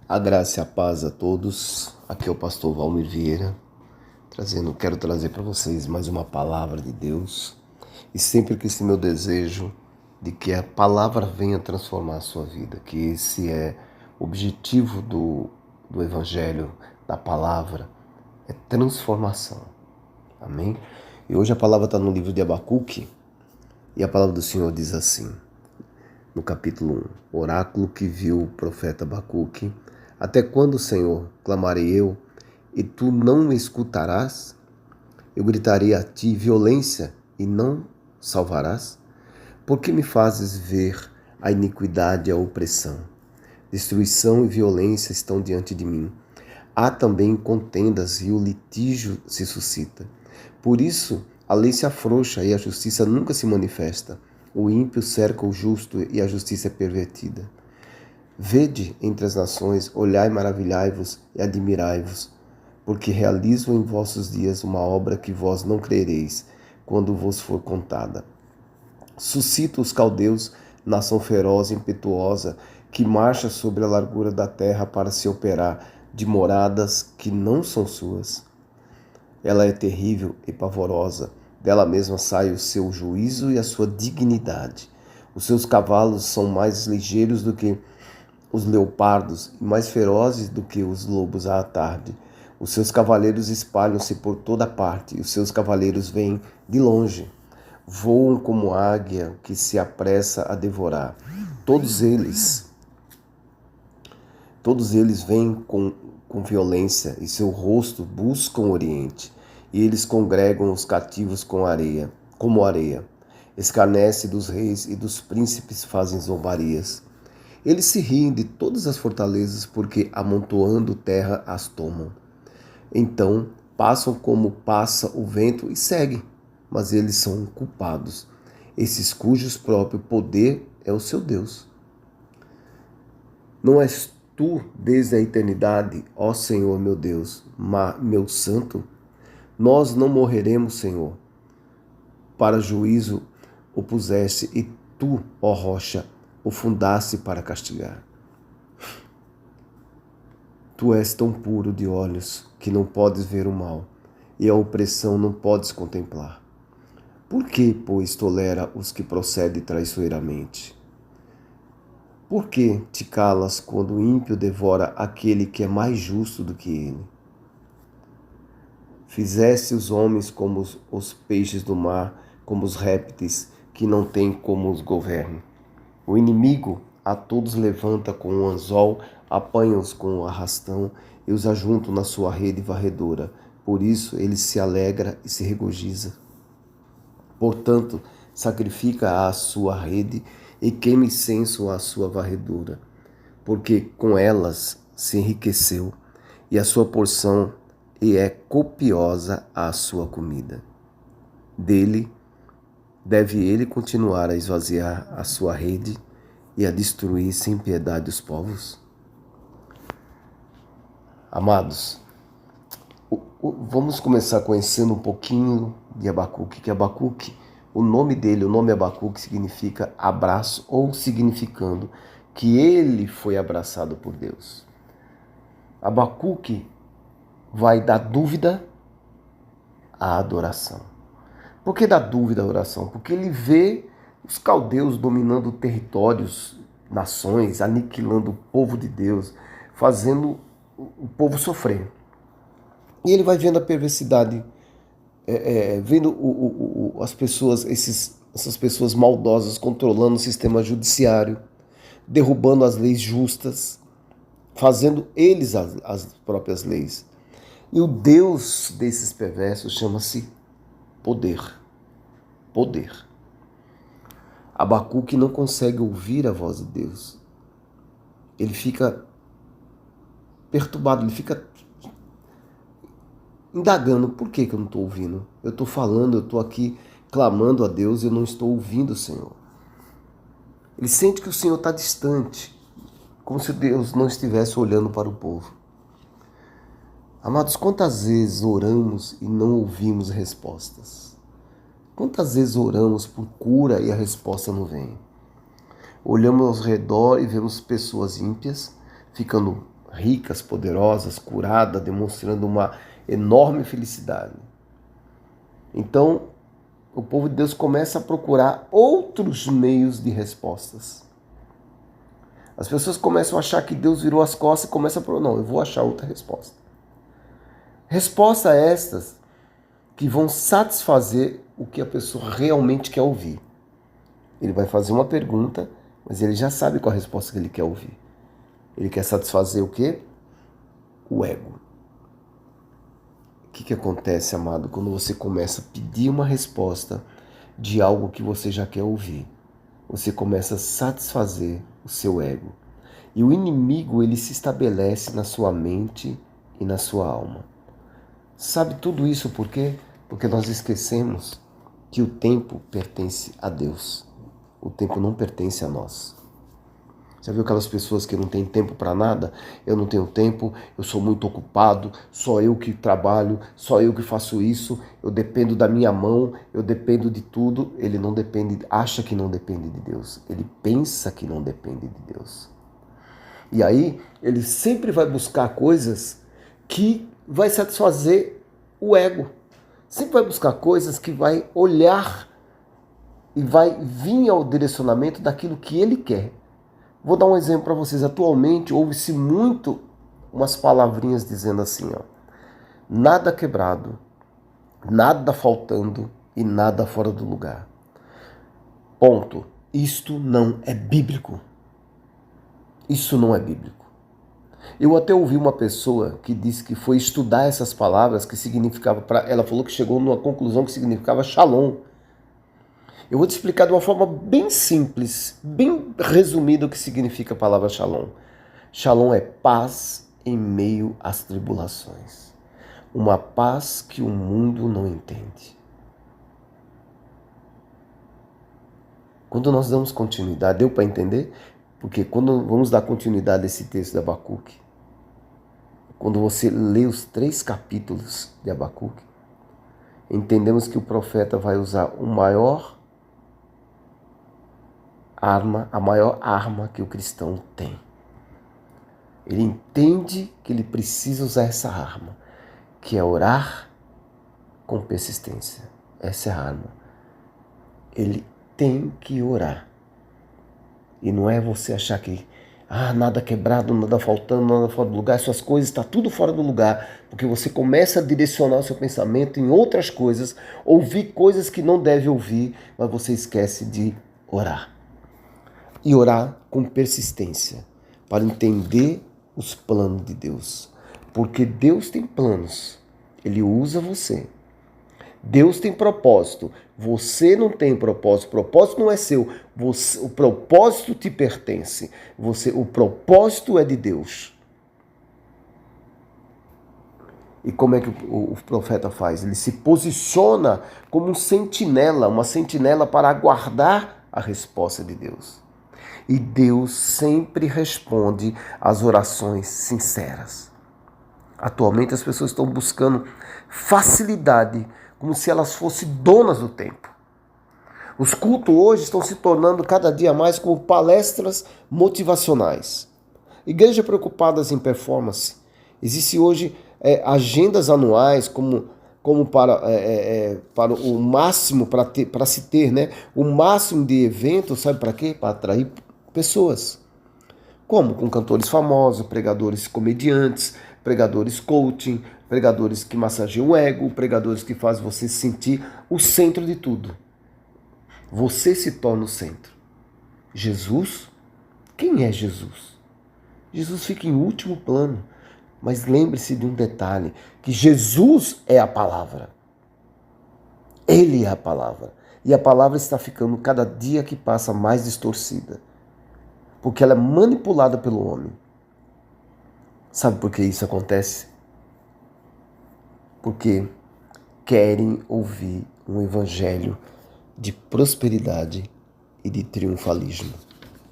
A graça e a paz a todos. Aqui é o pastor Valmir Vieira, quero trazer para vocês mais uma palavra de Deus. E sempre que esse meu desejo de que a palavra venha transformar a sua vida, que esse é o objetivo do Evangelho, da palavra, é transformação. Amém? E hoje a palavra está no livro de Abacuque, e a palavra do Senhor diz assim, no capítulo 1, oráculo que viu o profeta Abacuque: até quando, Senhor, clamarei eu, e tu não me escutarás? Eu gritarei a ti violência, e não salvarás? Por que me fazes ver a iniquidade e a opressão? Destruição e violência estão diante de mim. Há também contendas e o litígio se suscita. Por isso, a lei se afrouxa e a justiça nunca se manifesta. O ímpio cerca o justo e a justiça é pervertida. Vede entre as nações, olhai, maravilhai-vos e admirai-vos, porque realizo em vossos dias uma obra que vós não crereis, quando vos for contada. Suscito os caldeus, nação feroz e impetuosa, que marcha sobre a largura da terra para se operar de moradas que não são suas. Ela é terrível e pavorosa, dela mesma sai o seu juízo e a sua dignidade. Os seus cavalos são mais ligeiros do que os leopardos e mais ferozes do que os lobos à tarde. Os seus cavaleiros espalham-se por toda parte, e os seus cavaleiros vêm de longe. Voam como águia que se apressa a devorar. Todos eles vêm com violência, e seu rosto buscam o oriente. E eles congregam os cativos como areia. Escarnece dos reis e dos príncipes fazem zombarias. Eles se riem de todas as fortalezas, porque amontoando terra as tomam. Então passam como passa o vento e seguem, mas eles são culpados, esses cujos próprio poder é o seu Deus. Não és tu desde a eternidade, ó Senhor meu Deus, meu santo? Nós não morreremos, Senhor. Para juízo o puseste, e tu, ó rocha, o fundaste para castigar. Tu és tão puro de olhos que não podes ver o mal, e a opressão não podes contemplar. Por que, pois, tolera os que procedem traiçoeiramente? Por que te calas quando o ímpio devora aquele que é mais justo do que ele? Fizeste os homens como os peixes do mar, como os répteis que não têm como os governe. O inimigo a todos levanta com um anzol, apanha-os com um arrastão e os ajunta na sua rede varredora. Por isso ele se alegra e se regozija. Portanto, sacrifica a sua rede e queima incenso à sua varredura, porque com elas se enriqueceu, e a sua porção e é copiosa a sua comida. Dele deve ele continuar a esvaziar a sua rede e a destruir sem piedade os povos? Amados, vamos começar conhecendo um pouquinho de Abacuque, que Abacuque, o nome Abacuque significa abraço, ou significando que ele foi abraçado por Deus. Abacuque vai da dúvida à adoração. Por que da dúvida à oração? Porque ele vê os caldeus dominando territórios, nações, aniquilando o povo de Deus, fazendo o povo sofrer. E ele vai vendo a perversidade, vendo as pessoas, essas pessoas maldosas controlando o sistema judiciário, derrubando as leis justas, fazendo eles as próprias leis. E o Deus desses perversos chama-se poder. Poder. Abacuque não consegue ouvir a voz de Deus. Ele fica perturbado, ele fica indagando: por que eu não estou ouvindo? Eu estou falando, eu estou aqui clamando a Deus e eu não estou ouvindo o Senhor. Ele sente que o Senhor está distante, como se Deus não estivesse olhando para o povo. Amados, quantas vezes oramos e não ouvimos respostas? Quantas vezes oramos por cura e a resposta não vem? Olhamos ao redor e vemos pessoas ímpias ficando ricas, poderosas, curada, demonstrando uma enorme felicidade. Então, o povo de Deus começa a procurar outros meios de respostas. As pessoas começam a achar que Deus virou as costas e começam a falar, não, eu vou achar outra resposta. Respostas estas que vão satisfazer o que a pessoa realmente quer ouvir. Ele vai fazer uma pergunta, mas ele já sabe qual a resposta que ele quer ouvir. Ele quer satisfazer o quê? O ego. O que acontece, amado, quando você começa a pedir uma resposta de algo que você já quer ouvir? Você começa a satisfazer o seu ego. E o inimigo, ele se estabelece na sua mente e na sua alma. Sabe tudo isso por quê? Porque nós esquecemos que o tempo pertence a Deus. O tempo não pertence a nós. Já viu aquelas pessoas que não têm tempo para nada? Eu não tenho tempo, eu sou muito ocupado, só eu que trabalho, só eu que faço isso, eu dependo da minha mão, eu dependo de tudo. Ele não depende, acha que não depende de Deus. Ele pensa que não depende de Deus. E aí ele sempre vai buscar coisas que vai satisfazer o ego. Sempre vai buscar coisas que vai olhar e vai vir ao direcionamento daquilo que ele quer. Vou dar um exemplo para vocês. Atualmente ouve-se muito umas palavrinhas dizendo assim, ó, nada quebrado, nada faltando e nada fora do lugar. Ponto. Isto não é bíblico. Isso não é bíblico. Eu até ouvi uma pessoa que disse que foi estudar essas palavras que significava, ela falou que chegou numa conclusão que significava shalom. Eu vou te explicar de uma forma bem simples, bem resumida o que significa a palavra shalom. Shalom é paz em meio às tribulações. Uma paz que o mundo não entende. Quando nós damos continuidade, deu para entender? Porque quando vamos dar continuidade a esse texto de Abacuque, quando você lê os 3 capítulos de Abacuque, entendemos que o profeta vai usar a maior arma que o cristão tem. Ele entende que ele precisa usar essa arma, que é orar com persistência. Essa é a arma. Ele tem que orar. E não é você achar que nada quebrado, nada faltando, nada fora do lugar, suas coisas, está tudo fora do lugar, porque você começa a direcionar o seu pensamento em outras coisas, ouvir coisas que não deve ouvir, mas você esquece de orar. E orar com persistência, para entender os planos de Deus. Porque Deus tem planos, Ele usa você. Deus tem propósito, você não tem propósito, o propósito não é seu, o propósito te pertence, o propósito é de Deus. E como é que o profeta faz? Ele se posiciona como um sentinela, uma sentinela para aguardar a resposta de Deus. E Deus sempre responde às orações sinceras. Atualmente as pessoas estão buscando facilidade, como se elas fossem donas do tempo. Os cultos hoje estão se tornando cada dia mais como palestras motivacionais. Igrejas preocupadas em performance. Existem hoje agendas anuais como para o máximo, para se ter, né? O máximo de eventos, sabe para quê? Para atrair pessoas. Como? Com cantores famosos, pregadores comediantes, pregadores coaching, pregadores que massageiam o ego, pregadores que fazem você se sentir o centro de tudo. Você se torna o centro. Jesus? Quem é Jesus? Jesus fica em último plano. Mas lembre-se de um detalhe, que Jesus é a palavra. Ele é a palavra. E a palavra está ficando cada dia que passa mais distorcida. Porque ela é manipulada pelo homem. Sabe por que isso acontece? Porque querem ouvir um evangelho de prosperidade e de triunfalismo.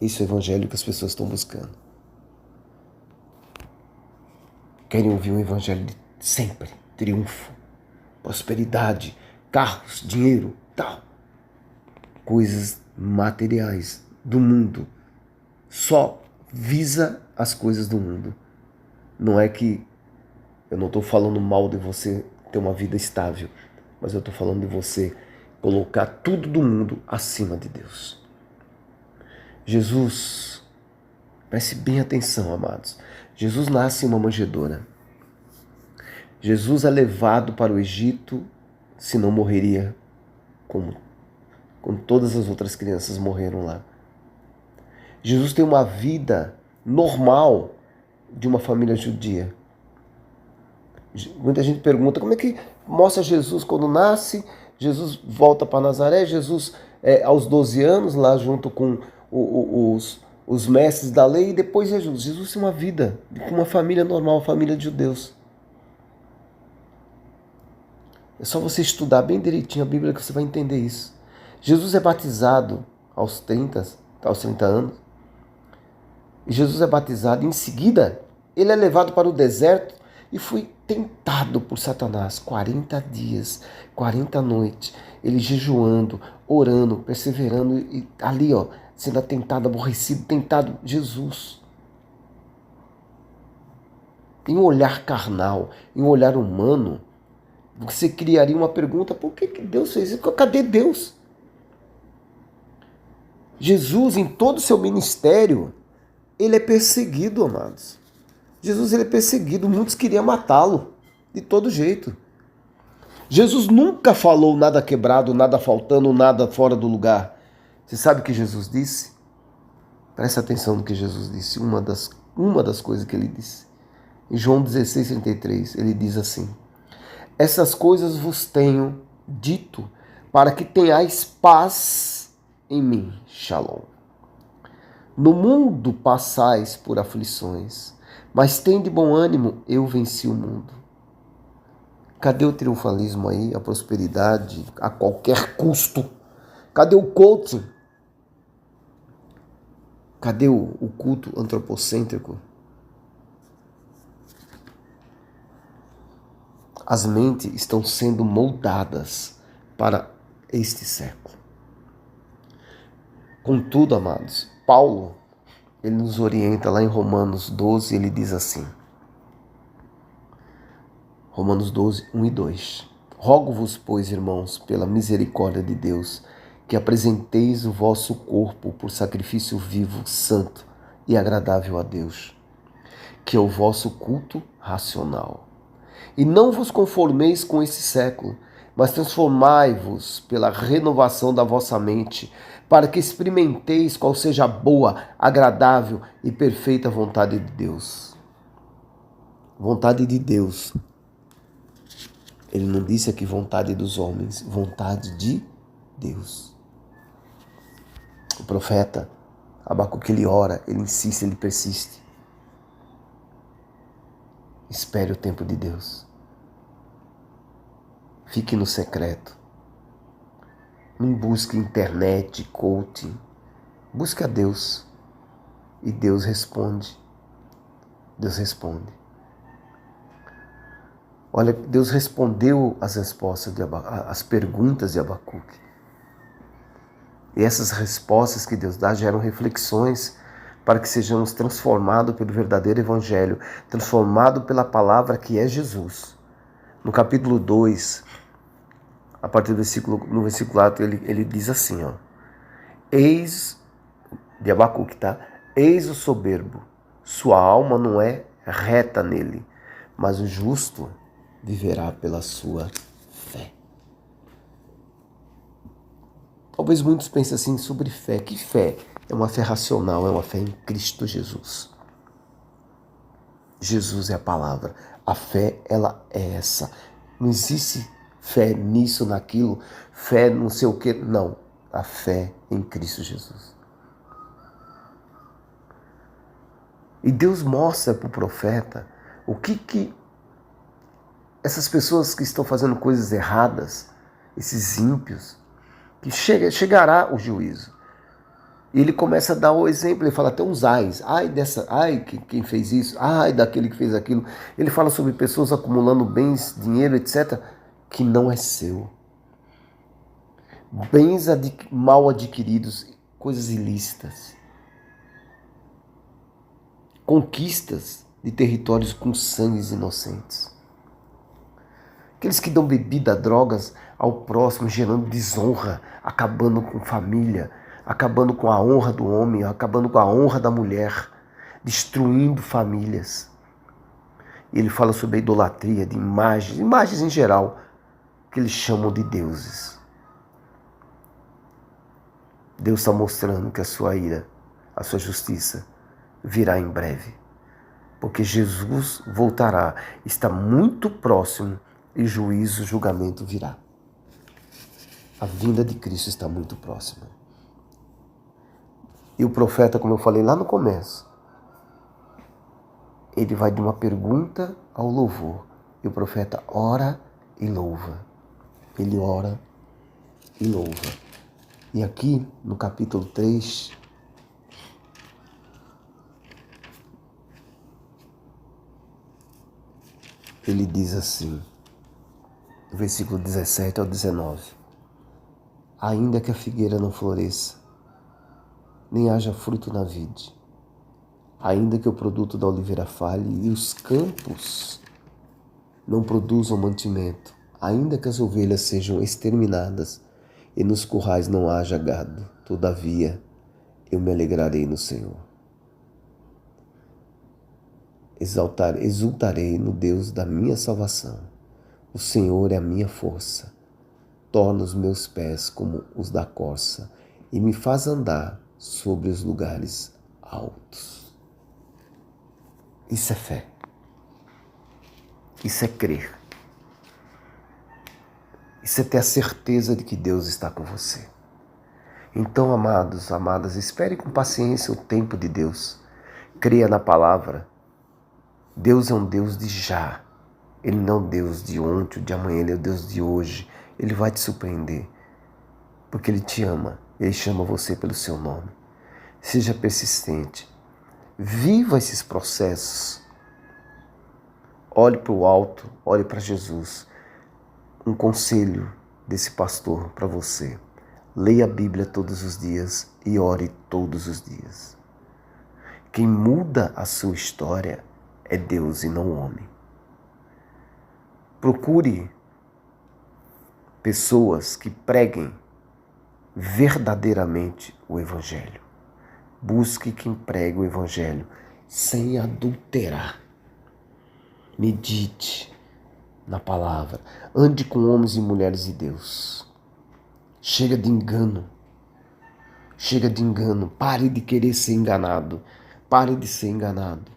Esse é o evangelho que as pessoas estão buscando. Querem ouvir um evangelho de sempre, triunfo, prosperidade, carros, dinheiro, tal. Coisas materiais do mundo. Só visa as coisas do mundo. Não é que eu não estou falando mal de você ter uma vida estável, mas eu estou falando de você colocar tudo do mundo acima de Deus. Jesus, preste bem atenção, amados. Jesus nasce em uma manjedoura. Jesus é levado para o Egito, senão morreria como todas as outras crianças morreram lá. Jesus tem uma vida normal de uma família judia. Muita gente pergunta como é que mostra Jesus quando nasce. Jesus volta para Nazaré, Jesus aos 12 anos, lá junto com os mestres da lei, e depois Jesus. Jesus tem uma vida com uma família normal, uma família de judeus. É só você estudar bem direitinho a Bíblia que você vai entender isso. Jesus é batizado aos 30 anos. E Jesus é batizado, em seguida ele é levado para o deserto e foi tentado por Satanás 40 dias, 40 noites, ele jejuando, orando, perseverando e ali, sendo tentado, aborrecido, tentado. Jesus, em um olhar carnal, em um olhar humano, você criaria uma pergunta: por que Deus fez isso? Cadê Deus? Jesus, em todo o seu ministério, ele é perseguido, amados. Jesus, ele é perseguido, muitos queriam matá-lo, de todo jeito. Jesus nunca falou nada quebrado, nada faltando, nada fora do lugar. Você sabe o que Jesus disse? Presta atenção no que Jesus disse, uma das coisas que ele disse. Em João 16:33, ele diz assim: essas coisas vos tenho dito, para que tenhais paz em mim. Shalom. No mundo passais por aflições, mas tende bom ânimo, eu venci o mundo. Cadê o triunfalismo aí, a prosperidade a qualquer custo? Cadê o coaching? Cadê o culto antropocêntrico? As mentes estão sendo moldadas para este século. Contudo, amados, Paulo, ele nos orienta lá em Romanos 12, ele diz assim, Romanos 12, 1 e 2. Rogo-vos, pois, irmãos, pela misericórdia de Deus, que apresenteis o vosso corpo por sacrifício vivo, santo e agradável a Deus, que é o vosso culto racional. E não vos conformeis com esse século, mas transformai-vos pela renovação da vossa mente, para que experimenteis qual seja a boa, agradável e perfeita vontade de Deus. Vontade de Deus. Ele não disse aqui vontade dos homens, vontade de Deus. O profeta Abacuque, ele ora, ele insiste, ele persiste. Espere o tempo de Deus. Fique no secreto. Não busque internet, coaching. Busque a Deus. E Deus responde. Deus responde. Olha, Deus respondeu as perguntas de Abacuque. E essas respostas que Deus dá geram reflexões para que sejamos transformados pelo verdadeiro evangelho, transformados pela palavra que é Jesus. No capítulo 2, a partir do no versículo 4, ele diz assim, eis, de Abacuque, tá? Eis o soberbo, sua alma não é reta nele, mas o justo viverá pela sua fé. Talvez muitos pensem assim sobre fé. Que fé? É uma fé racional, é uma fé em Cristo Jesus. Jesus é a palavra. A fé, ela é essa. Não existe fé nisso, naquilo, fé não sei o que. Não. A fé em Cristo Jesus. E Deus mostra para o profeta o que essas pessoas que estão fazendo coisas erradas, esses ímpios, que chegará o juízo. E ele começa a dar o exemplo, ele fala até uns ais. Ai, quem fez isso, ai daquele que fez aquilo. Ele fala sobre pessoas acumulando bens, dinheiro, etc., que não é seu. Bens mal adquiridos, coisas ilícitas. Conquistas de territórios com sangues inocentes. Aqueles que dão bebida a drogas ao próximo, gerando desonra, acabando com família, acabando com a honra do homem, acabando com a honra da mulher, destruindo famílias. E ele fala sobre a idolatria de imagens em geral, que eles chamam de deuses. Deus está mostrando que a sua ira, a sua justiça, virá em breve. Porque Jesus voltará, está muito próximo e juízo, julgamento virá. A vinda de Cristo está muito próxima. E o profeta, como eu falei lá no começo, ele vai de uma pergunta ao louvor. E o profeta ora e louva. Ele ora e louva. E aqui no capítulo 3, ele diz assim, no versículo 17 ao 19: ainda que a figueira não floresça, nem haja fruto na vide, ainda que o produto da oliveira falhe e os campos não produzam mantimento, ainda que as ovelhas sejam exterminadas e nos currais não haja gado, todavia eu me alegrarei no Senhor. Exultarei no Deus da minha salvação. O Senhor é a minha força. Torna os meus pés como os da corça e me faz andar sobre os lugares altos. Isso é fé. Isso é crer. Isso é ter a certeza de que Deus está com você. Então, amados, amadas, espere com paciência o tempo de Deus. Creia na palavra. Deus é um Deus de já. Ele não é um Deus de ontem, de amanhã, Ele é o Deus de hoje. Ele vai te surpreender, porque Ele te ama. Ele chama você pelo seu nome. Seja persistente. Viva esses processos. Olhe para o alto, olhe para Jesus. Um conselho desse pastor para você: leia a Bíblia todos os dias e ore todos os dias. Quem muda a sua história é Deus e não o homem. Procure pessoas que preguem verdadeiramente o Evangelho. Busque quem prega o Evangelho sem adulterar. Medite na palavra. Ande com homens e mulheres de Deus. Chega de engano. Chega de engano. Pare de querer ser enganado. Pare de ser enganado.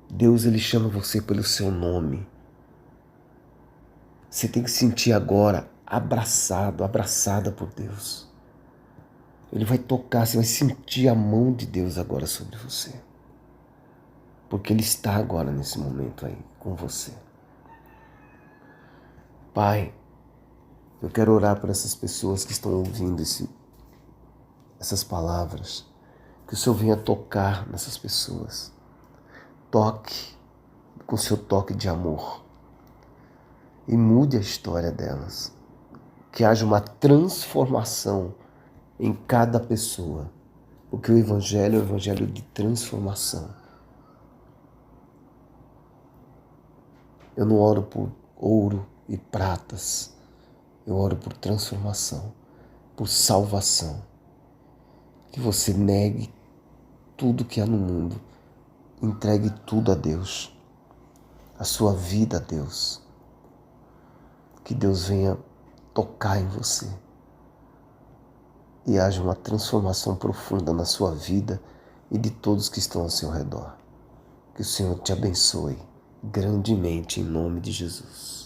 Deus, Ele chama você pelo seu nome. Você tem que sentir agora abraçado, abraçada por Deus. Ele vai tocar, você vai sentir a mão de Deus agora sobre você. Porque Ele está agora nesse momento aí com você. Pai, eu quero orar por essas pessoas que estão ouvindo essas palavras. Que o Senhor venha tocar nessas pessoas. Toque com o seu toque de amor. E mude a história delas. Que haja uma transformação em cada pessoa. Porque o Evangelho é um Evangelho de transformação. Eu não oro por ouro e pratas. Eu oro por transformação, por salvação. Que você negue tudo que há no mundo. Entregue tudo a Deus. A sua vida a Deus. Que Deus venha tocar em você. E haja uma transformação profunda na sua vida e de todos que estão ao seu redor. Que o Senhor te abençoe grandemente em nome de Jesus.